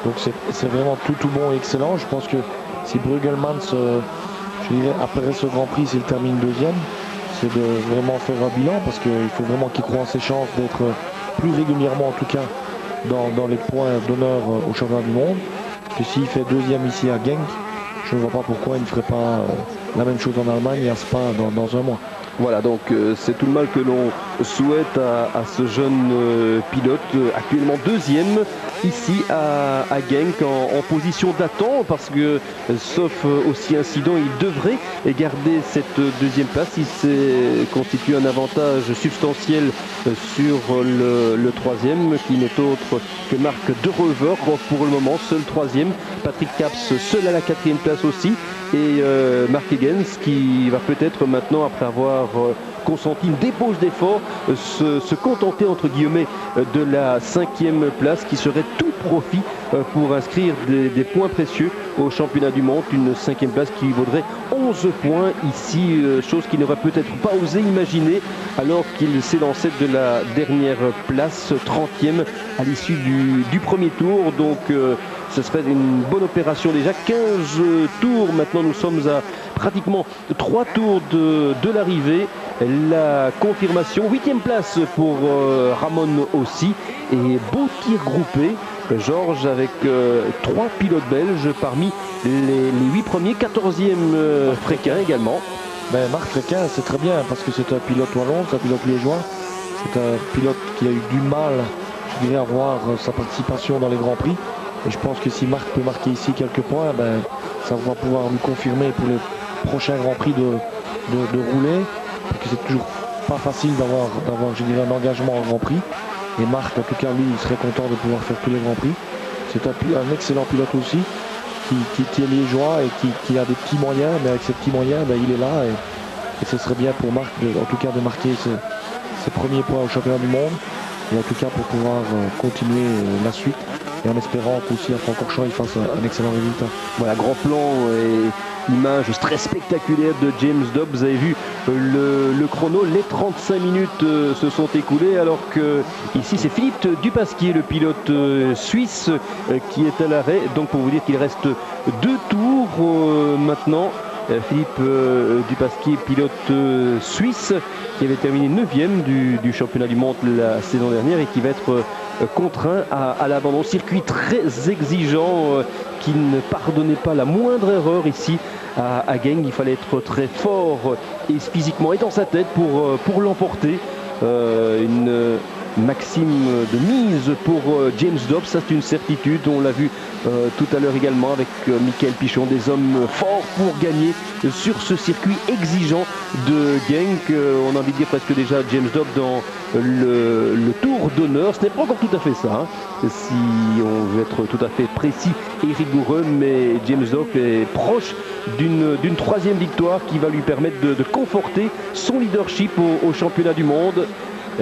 donc c'est vraiment tout bon et excellent. Je pense que si Bruggelmans, je dirais après ce Grand Prix, s'il termine 2e, c'est de vraiment faire un bilan parce qu'il faut vraiment qu'il croit en ses chances d'être plus régulièrement en tout cas dans les points d'honneur au championnat du monde. Parce que s'il fait 2e ici à Genk, je ne vois pas pourquoi il ne ferait pas la même chose en Allemagne et à Spa dans un mois. Voilà, donc c'est tout le mal que l'on souhaite à ce jeune pilote, actuellement 2e ici à Genk en position d'attente, parce que sauf aussi incident, il devrait garder cette 2e place. Il s'est constitué un avantage substantiel sur le 3e, qui n'est autre que Marc De Reuver pour le moment, seul 3e. Patrick Caps seul à la 4e place aussi. Et Mark Ekens qui va peut-être maintenant, après avoir consenti une débauche d'effort, se contenter entre guillemets de la 5e place qui serait tout profit pour inscrire des points précieux au championnat du monde. Une 5e place qui vaudrait 11 points ici, chose qu'il n'aurait peut-être pas osé imaginer alors qu'il s'est lancé de la dernière place, 30e à l'issue du premier tour. Donc ce serait une bonne opération déjà. 15 tours, maintenant nous sommes à pratiquement 3 tours de l'arrivée. La confirmation, 8e place pour Ramon aussi. Et beau tir groupé, Georges, avec 3 pilotes belges parmi les 8 premiers. 14e Fréquin également. Marc Fréquin, c'est très bien parce que c'est un pilote wallon, c'est un pilote liégeois. C'est un pilote qui a eu du mal, je dirais, à voir sa participation dans les Grands Prix. Et je pense que si Marc peut marquer ici quelques points, ça va pouvoir lui confirmer pour les prochains Grands Prix de rouler. Parce que c'est toujours pas facile d'avoir je dirais, un engagement en Grand Prix. Et Marc, en tout cas, lui, il serait content de pouvoir faire tous les Grands Prix. C'est un excellent pilote aussi, qui est liégeois et qui a des petits moyens, mais avec ces petits moyens, il est là. Et ce serait bien pour Marc, en tout cas, de marquer ses premiers points au championnat du monde. Et en tout cas, pour pouvoir continuer la suite. Et en espérant qu'aussi à Francorchamps, il fasse un excellent résultat. Voilà, grand plan et image très spectaculaire de James Dobb. Vous avez vu le chrono, les 35 minutes se sont écoulées, alors que ici c'est Philippe Dupasquier, le pilote suisse, qui est à l'arrêt. Donc pour vous dire qu'il reste 2 tours maintenant. Philippe Dupasquier, pilote suisse, qui avait terminé 9e du championnat du monde la saison dernière et qui va être contraint à l'abandon. Circuit très exigeant qui ne pardonnait pas la moindre erreur ici à Genk. Il fallait être très fort et physiquement et dans sa tête pour l'emporter. Une maxime de mise pour James Dobb, ça c'est une certitude. On l'a vu tout à l'heure également avec Mickaël Pichon, des hommes forts pour gagner sur ce circuit exigeant de Genk. On a envie de dire presque déjà James Dobb dans le tour d'honneur. Ce n'est pas encore tout à fait ça, si on veut être tout à fait précis et rigoureux, mais James Dobb est proche d'une 3e victoire qui va lui permettre de conforter son leadership au championnat du monde.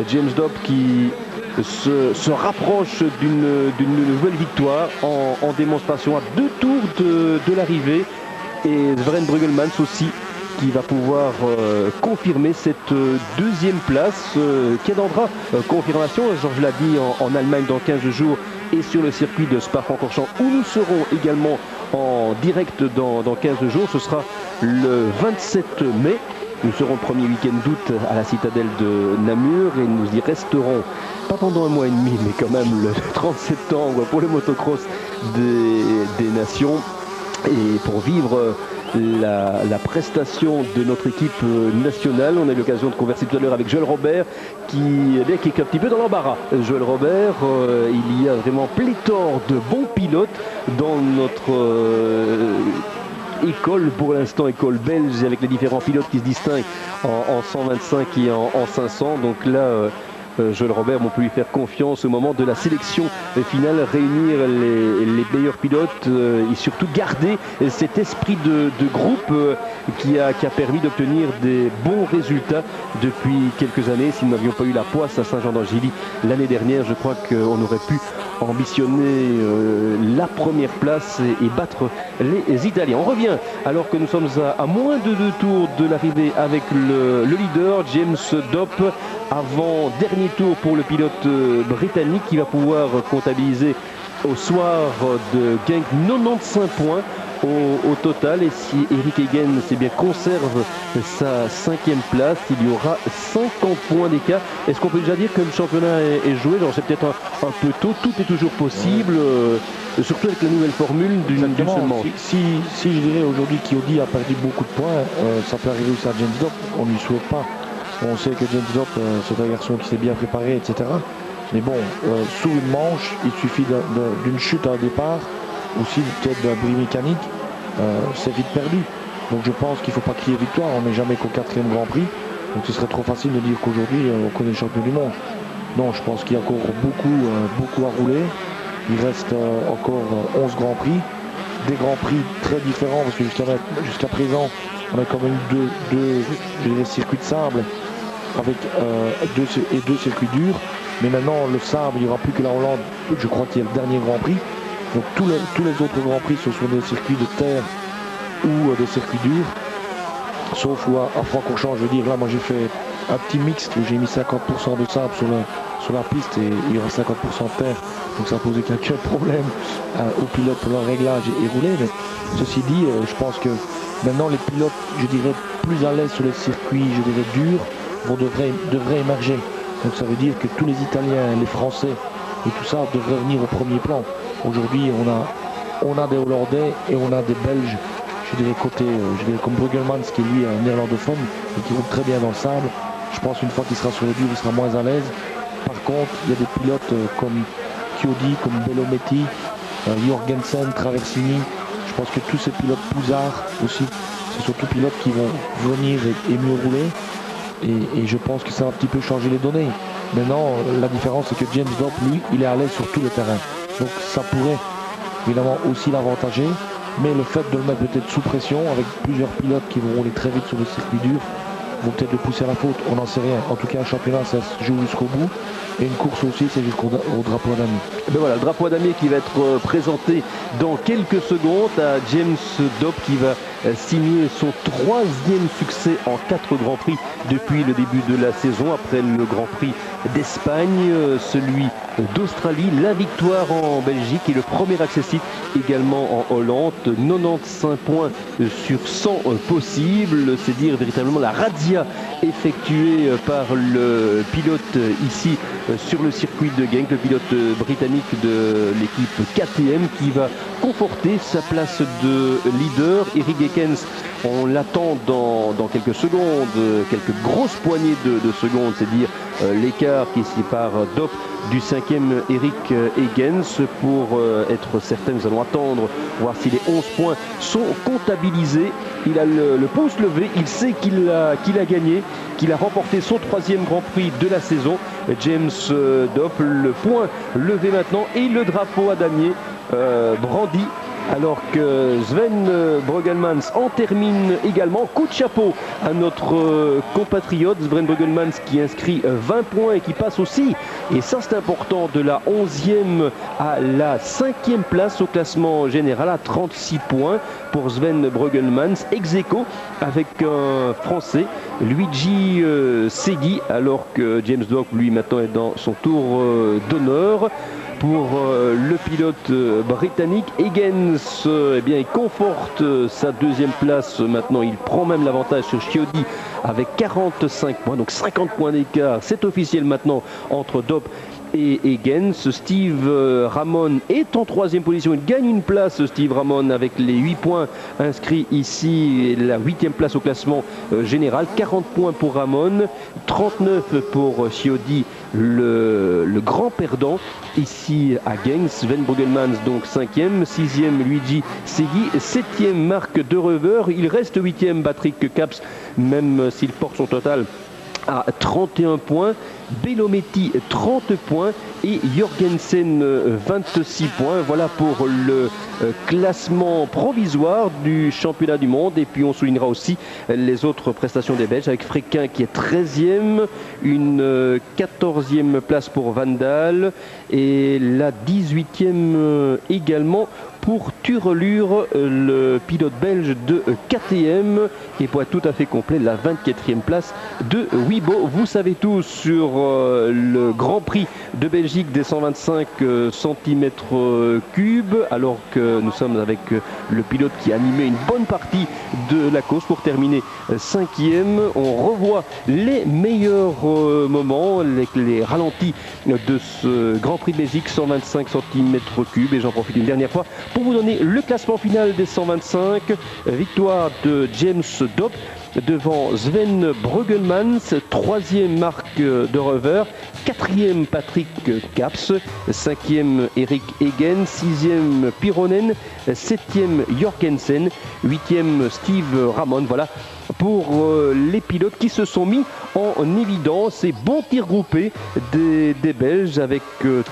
James Dobb qui se rapproche d'une nouvelle victoire en démonstration à 2 tours de l'arrivée, et Sven Bruggelmans aussi qui va pouvoir confirmer cette 2e place. Qui donnera confirmation, Georges l'a dit, en Allemagne dans 15 jours et sur le circuit de Spa-Francorchamps où nous serons également en direct dans 15 jours. Ce sera le 27 mai. Nous serons le premier week-end d'août à la citadelle de Namur et nous y resterons pas pendant un mois et demi, mais quand même le 30 septembre pour le motocross des nations, et pour vivre la prestation de notre équipe nationale. On a eu l'occasion de converser tout à l'heure avec Joël Robert qui est un petit peu dans l'embarras. Joël Robert, il y a vraiment pléthore de bons pilotes dans notre école, pour l'instant école belge, avec les différents pilotes qui se distinguent en 125 et en 500. Donc là Joël Robert, on peut lui faire confiance au moment de la sélection finale, réunir les meilleurs pilotes et surtout garder cet esprit de groupe qui a permis d'obtenir des bons résultats depuis quelques années. Si nous n'avions pas eu la poisse à Saint-Jean-d'Angély l'année dernière, je crois qu'on aurait pu ambitionner la première place et battre les Italiens. On revient alors que nous sommes à moins de 2 tours de l'arrivée avec le leader James Dobb, avant dernier tour pour le pilote britannique qui va pouvoir comptabiliser au soir de Genk 95 points au total. Et si Eric Egen bien conserve sa 5e place, il y aura 50 points d'écart. Est-ce qu'on peut déjà dire que le championnat est joué? Alors c'est peut-être un peu tôt, tout est toujours possible, surtout avec la nouvelle formule d'une seule manche. Si je dirais aujourd'hui qu'Audi a perdu beaucoup de points, ça peut arriver aussi à James Dobb, on ne lui souhaite pas. On sait que James Dobb, c'est un garçon qui s'est bien préparé, etc. Mais bon, sous une manche, il suffit d'une chute à un départ, aussi peut-être d'un bruit mécanique, c'est vite perdu. Donc je pense qu'il ne faut pas crier victoire, on n'est jamais qu'au 4e Grand Prix. Donc ce serait trop facile de dire qu'aujourd'hui on connaît le champion du monde. Non, je pense qu'il y a encore beaucoup à rouler. Il reste encore 11 Grands Prix, des Grands Prix très différents, parce que jusqu'à présent, on a quand même eu deux circuits de sable avec 2 circuits durs. Mais maintenant, le sable, il n'y aura plus que la Hollande, je crois qu'il y a le dernier Grand Prix. Donc tous les autres Grands Prix, ce sont des circuits de terre ou des circuits durs. Sauf à Francorchamps, je veux dire, là, moi j'ai fait un petit mixte où j'ai mis 50% de sable sur la piste et il y aura 50% de terre. Donc ça a posé quelques problèmes aux pilotes pour leur réglage et rouler. Mais ceci dit, je pense que maintenant les pilotes, je dirais, plus à l'aise sur les circuits, je dirais, durs, devraient émerger. Donc ça veut dire que tous les Italiens, les Français et tout ça devraient venir au premier plan. Aujourd'hui, on a des Hollandais et on a des Belges, je dirais comme Bruggelmans, qui est lui un néerlandophone et qui roule très bien dans le sable. Je pense qu'une fois qu'il sera sur le dur, il sera moins à l'aise. Par contre, il y a des pilotes comme Chiodi, comme Bellometti, Jorgensen, Traversini. Je pense que tous ces pilotes Pouzard aussi, ce sont tous pilotes qui vont venir et mieux rouler. Et je pense que ça va un petit peu changer les données. Maintenant, la différence, c'est que James Dopp, lui, il est à l'aise sur tout le terrain. Donc ça pourrait évidemment aussi l'avantager. Mais le fait de le mettre peut-être sous pression, avec plusieurs pilotes qui vont rouler très vite sur le circuit dur, vont peut-être le pousser à la faute, on n'en sait rien. En tout cas, un championnat, ça se joue jusqu'au bout. Et une course aussi, c'est jusqu'au drapeau à damier. Ben voilà, le drapeau à damier qui va être présenté dans quelques secondes à James Dopp qui va signer son 3e succès en 4 Grands Prix depuis le début de la saison, après le Grand Prix d'Espagne, celui d'Australie, la victoire en Belgique et le premier accessible également en Hollande. 95 points sur 100 possibles, c'est dire véritablement la razzia effectuée par le pilote ici sur le circuit de Genk, le pilote britannique de l'équipe KTM qui va conforter sa place de leader. Eric Ekens, on l'attend dans quelques secondes, quelques grosses poignées de secondes, c'est dire l'écart qui sépare Dopp du 5e Eric Ekens. Pour être certain, nous allons attendre, voir si les 11 points sont comptabilisés. Il a le pouce levé, il sait qu'il a gagné, qu'il a remporté son 3e Grand Prix de la saison. James Dopp, le point levé maintenant et le drapeau à damier brandi, alors que Sven Bruggelmans en termine également. Coup de chapeau à notre compatriote Sven Bruggelmans qui inscrit 20 points et qui passe aussi, et ça c'est important, de la 11e à la 5e place au classement général à 36 points pour Sven Bruggelmans, ex aequo avec un Français, Luigi Segui, alors que James Dopp lui maintenant est dans son tour d'honneur. Pour le pilote britannique, Ekens, eh bien, il conforte sa 2e place maintenant. Il prend même l'avantage sur Chiodi avec 45 points, donc 50 points d'écart. C'est officiel maintenant entre Dopp et Ekens. Steve Ramon est en 3e position. Il gagne une place, Steve Ramon, avec les 8 points inscrits ici, et la 8e place au classement général. 40 points pour Ramon, 39 pour Chiodi, le grand perdant ici à Genk. Sven Bruggelmans donc 5e, 6e Luigi Segui, 7e Marc De Reuver. Il reste 8e Patrick Caps, même s'il porte son total à 31 points. Belometti 30 points et Jorgensen 26 points. Voilà pour le classement provisoire du championnat du monde. Et puis on soulignera aussi les autres prestations des Belges avec Fréquin qui est 13e, une 14e place pour Van Daal et la 18e également pour Turelure, le pilote belge de KTM, et pour être tout à fait complet, la 24e place de Wibo. Vous savez tout sur le Grand Prix de Belgique des 125 cm3, alors que nous sommes avec le pilote qui a animé une bonne partie de la course pour terminer 5e. On revoit les meilleurs moments, les ralentis de ce Grand Prix de Belgique 125 cm3, et j'en profite une dernière fois pour vous donner le classement final des 125. Victoire de James Dopp devant Sven Bruggelmans, 3e Marc De Reuver, 4e Patrick Caps, 5e Eric Ekens, 6e Pironen, 7e Jorgensen, 8e Steve Ramon. Voilà pour les pilotes qui se sont mis en évidence, et bon tir groupé des Belges avec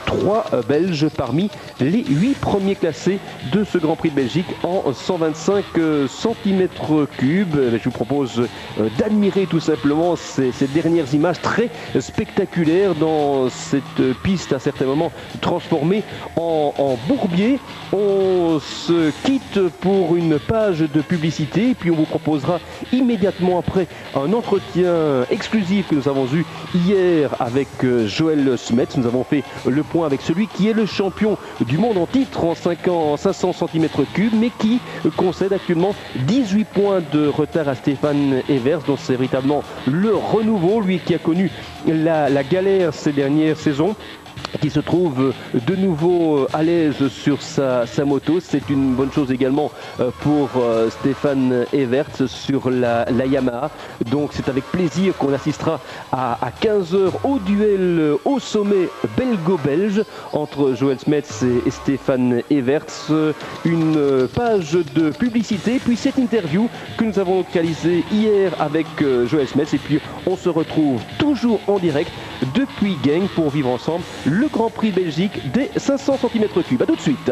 3 Belges parmi les 8 premiers classés de ce Grand Prix de Belgique en 125 cm3. Je vous propose d'admirer tout simplement ces dernières images très spectaculaires dans cette piste à certains moments transformée en bourbier. On se quitte pour une page de publicité et puis on vous proposera immédiatement après un entretien exclusif que nous avons eu hier avec Joël Smets. Nous avons fait le point avec celui qui est le champion du monde en titre en 500 cm3, mais qui concède actuellement 18 points de retard à Stéphane Evers, dont c'est véritablement le renouveau, lui qui a connu la galère ces dernières saisons. qui se trouve de nouveau à l'aise sur sa moto. C'est une bonne chose également pour Stéphane Everts sur la Yamaha. Donc c'est avec plaisir qu'on assistera à 15h au duel au sommet belgo-belge entre Joël Smets et Stéphane Everts. Une page de publicité, puis cette interview que nous avons localisée hier avec Joël Smets. Et puis on se retrouve toujours en direct depuis Genk pour vivre ensemble le Grand Prix Belgique des 500 cm3. A tout de suite.